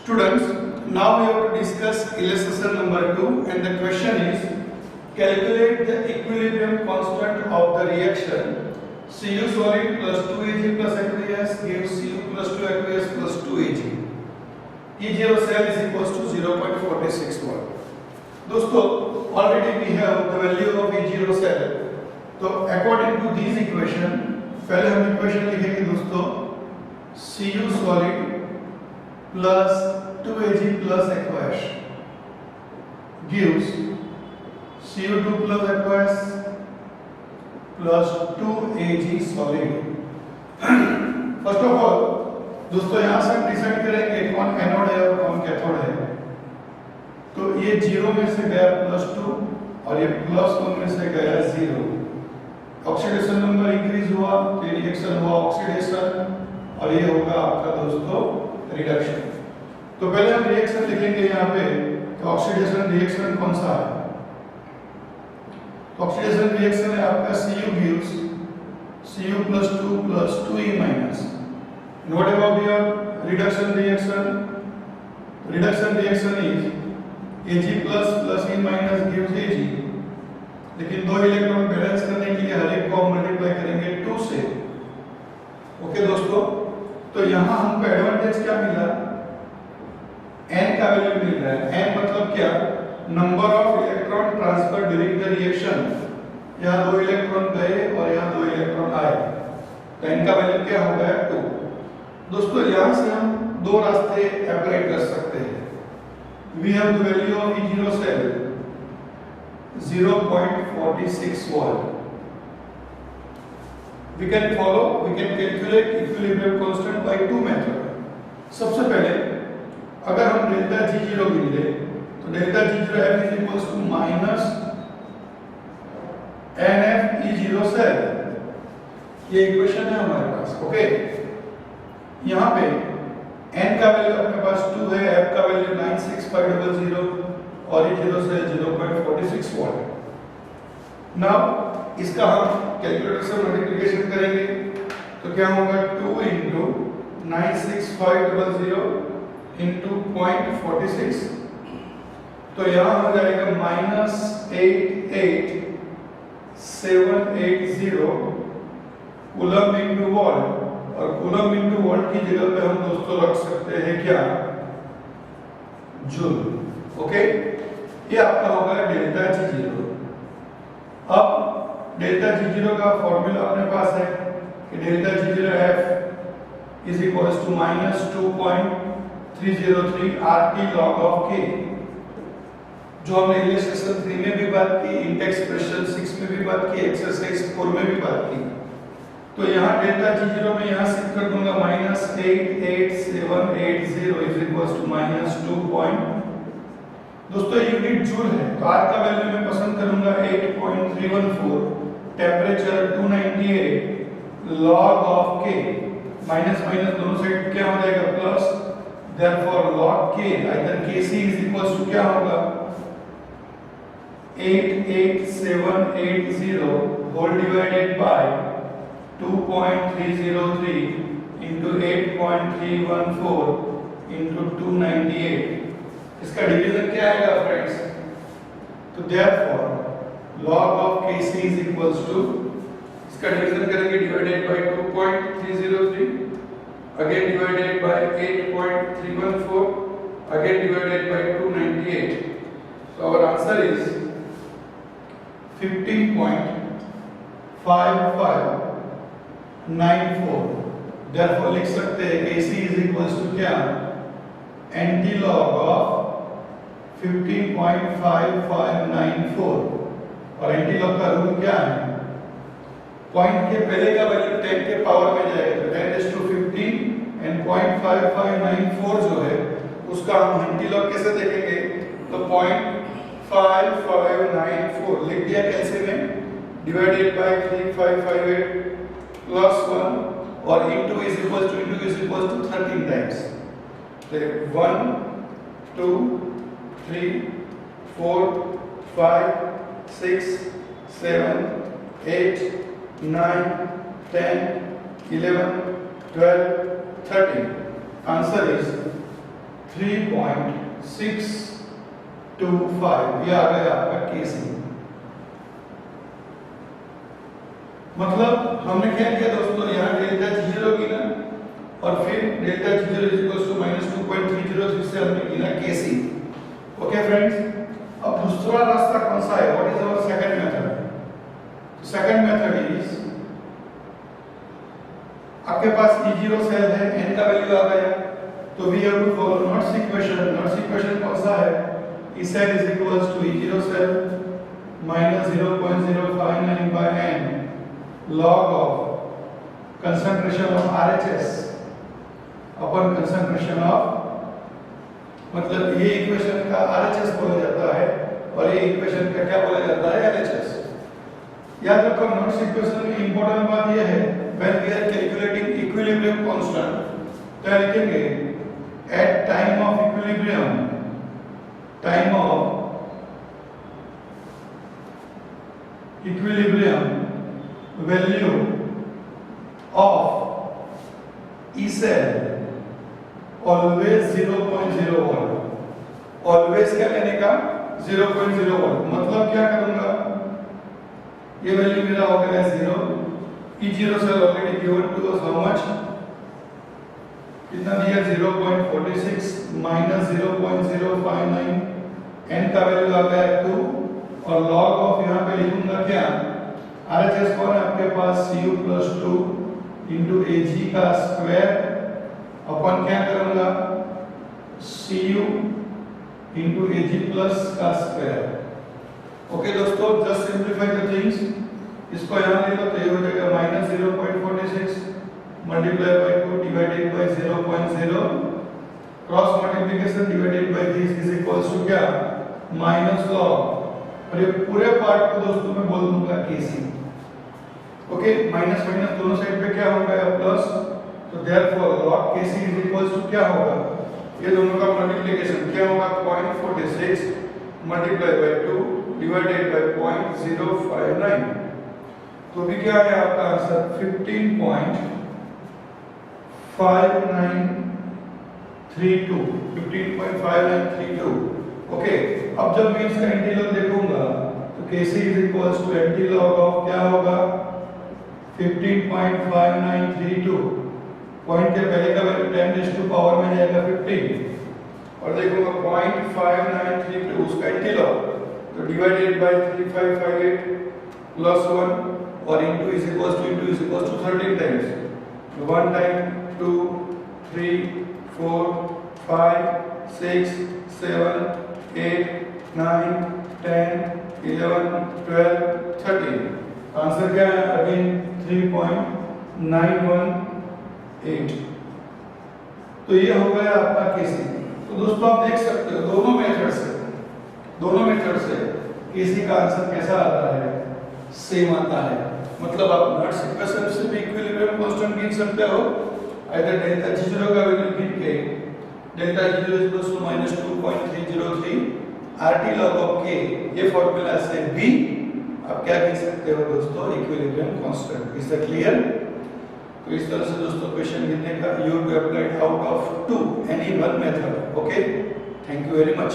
Students, now we have to discuss illustration number 2 and the question is calculate the equilibrium constant of the reaction Cu solid plus 2Ag plus aqueous gives Cu plus 2 aqueous plus 2Ag. E0 cell is equals to 0.46 दोस्तों already we have the value of E0 cell. तो according to these equation पहले हम equation लिखेंगे दोस्तों Cu solid plus 2Ag plus aqueous gives Cu2 plus aqueous plus 2Ag solid. First of all दोस्तों यहाँ से हम डिसाइड करेंगे कौन एनोड है और कौन कैथोड है. तो ये 0 में से गया +2 और ये +1 में से गया 0. ऑक्सीडेशन नंबर इंक्रीज हुआ तो ये रिएक्शन हुआ ऑक्सीडेशन और ये होगा आपका दोस्तों रिडक्शन. तो पहले हम रिएक्शन लिखेंगे यहाँ पे तो ऑक्सीडेशन रिएक्शन कौन सा है. ऑक्सीडेशन रिएक्शन है आपका Cu gives Cu plus 2 plus 2E minus. And what about your reduction reaction? Reduction reaction is Ag plus plus E minus gives Ag. लेकिन दो इलेक्ट्रॉन बैलेंस करने के लिए हर एक को मल्टीप्लाई करेंगे 2 से. ओके दोस्तों, तो यहाँ हमको एडवांटेज क्या मिला, n का वैल्यू मिल रहा है. n मतलब क्या, number of electron transfer during the reaction. यहाँ 2 इलेक्ट्रॉन गए और यहाँ 2 इलेक्ट्रॉन आए तो n का वैल्यू क्या हो गया 2. दोस्तों यहाँ से हम दो रास्ते अप्लाई कर सकते हैं. We have the value of E0 cell 0.46 volt. We can calculate equilibrium constant by two method. सबसे पहले अगर हम डेल्टा G0 गिन ले तो delta G0 F is equals to minus NF E0 cell. ये इक्वेशन है हमारे पास. ओके, यहाँ पे n का वैल्यू अपने पास 2 है, f का वैल्यू 96500 और E0 से 0.46 वोल्ट. नाउ इसका हम कैलकुलेटर से मल्टीप्लिकेशन करेंगे तो क्या होगा 2 into 96500 into 0.46. तो यहाँ हो जाएगा -88780 कूलम इंटू वोल्ट. और कूलम इंटू वोल्ट की जगह पे हम दोस्तों रख सकते हैं क्या, जूल. ओके, ये आपका होगा डेल्टा G0. अब डेल्टा G0 का फॉर्मूला अपने पास है कि delta G0 F is equals to -2.303 RT log of K, जो हमने इलस्ट्रेशन 3 में भी बात की, इंट एक्सप्रेशन 6 में भी बात की, एक्सरसाइज 4 में भी बात की. तो यहाँ डेल्टा G0 में यहाँ शिफ्ट कर दूंगा -88780 इज इक्वल्स टू -2. दोस्तों यूनिट जूल है तो R का वैल्यू मैं पसंद करूंगा 8.314. Temperature 298 log of K. Minus minus दोनों साइड क्या हो जाएगा plus. Therefore log K either Kc is equals to क्या होगा 88780 whole divided by 2.303 into 8.314 into 298. इसका डिवीजन क्या आएगा फ्रेंड्स, तो therefore log of Kc is equals to, इसका डिवीजन करेंगे divided by 2.303 again divided by 8.314 again divided by 298. So our answer is 15.5594. Therefore लिख सकते हैं Kc is equals to क्या, एंटीलॉग ऑफ 15.5594. और एंटीलॉग का रूल क्या है, पॉइंट के पहले का वैल्यू 10 के पावर में जाएगा तो 10⁻15 एंड 0.5594 जो है उसका हम एंटीलॉग कैसे देखेंगे, तो 0.5594 लिख दिया कैसे में, डिवाइडेड बाय 3558 प्लस 1 और into is equal to 13 times. 1 2 3 4 5 6 7 8 9 10 11 12 13. Answer is 3 15.625 ये आ गया आपका केसी। मतलब हमने क्या किया दोस्तों, यहाँ डेल्टा G0 गिना और फिर डेल्टा G0 -2.303 से हमने गिना केसी। ओके फ्रेंड्स, अब दूसरा रास्ता कौन सा है? What is our second method? Second method is, आपके पास E0 सेल है, n का वैल्यू आ गया, तो we have to follow knots equation. Knots equation कौन सा है? E cell is equals to E0 cell -0.059 by n log of concentration of RHS upon concentration of, मतलब ये इक्वेशन का RHS बोला जाता है और ये इक्वेशन का क्या बोला जाता है? LHS। याद रखो नॉट्स इक्वेशन में इंपॉर्टेंट बात ये है, when we are calculating equilibrium constant, तो लिखेंगे at time of equilibrium value of E cell always 0.01। always क्या लेने का? 0.01। मतलब क्या करूंगा, ये वैल्यू मेरा हो गया 0। E0 cell already given to us how much, कितना दिया? 0.46 माइनस 0.059, n का वैल्यू आ गया 2 और log ऑफ यहाँ पे लिखूंगा क्या? RHS कौन है आपके पास? Cu plus 2 into Ag का स्क्वायर अपन क्या करूंगा? Cu into Ag plus का स्क्वायर। ओके दोस्तों, जस्ट सिंप्लीफाई द थिंग्स। इसको यहाँ ले लो तो ये हो जाएगा -0.46 multiply by 2 divided by 0.0 cross multiplication divided by this is equals to क्या? माइनस लॉग, और ये पूरे पार्ट को दोस्तों मैं बोल दूंगा केसी। ओके, माइनस माइनस दोनों साइड पे क्या होगा? प्लस। तो therefore log K C is equals to क्या होगा? ये दोनों का मल्टीप्लिकेशन क्या होगा? 0.46 मल्टीप्लाई बाय 2 डिवाइडेड बाय 0.059। तो भी क्या है आपका आंसर? 15.5932। ओके, अब जब मैं इसका इंटीग्रल देखूंगा तो Kc is equals to antilog of क्या होगा? 15.5932। पॉइंट के पहले का वैल्यू 10 रेज़ टू पावर में जाएगा 15 और देखूंगा 0.5932 उसका एंटीलॉग, तो डिवाइडेड बाय 3558 प्लस 1 और into is equals to 13 times। 1 time 2 3 4 5 6 7 8 9 10 11 12 13। Answer क्या है? अगेन 3.918। तो ये हो गया आपका केसी। तो दोस्तों आप देख सकते हो दोनों मेथड से केसी का आंसर कैसा आता है? सेम आता है। मतलब आप नॉट्स इक्वेशन से भी इक्विलिब्रियम कांस्टेंट गिन सकते हो, आइदर डेल्टा G0 का वैल्यू गिन के delta G0 -2.303 RT log of K, ये फार्मूला से भी आप क्या गिन सकते हो दोस्तों? Equilibrium constant. Is that clear? तो इस तरह से दोस्तों क्वेश्चन गिनने का you have applied out of 2 any one method. Okay, thank you very much.